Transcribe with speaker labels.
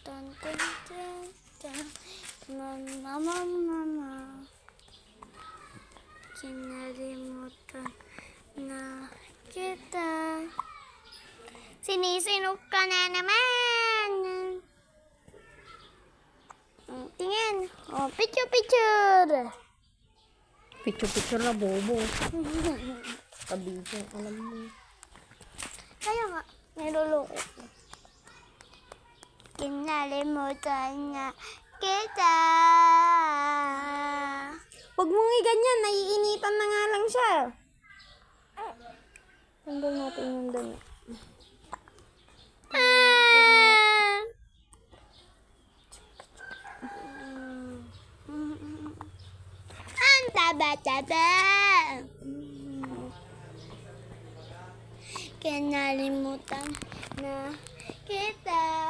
Speaker 1: Tan, tan, tan, tan. Mama, mama. Kinalimutan na kita. Sinisinok ka na naman. Tingin. Oh, picture.
Speaker 2: Picture na bobo. Kabidyo, alam mo.
Speaker 1: Kaya nga, niloloko ko. Kinalimutan na kita.
Speaker 2: Huwag mo nga ganyan, naiinitan na nga lang siya. Tanggal natin yung dami.
Speaker 1: Ang taba-taba. Kinalimutan na kita.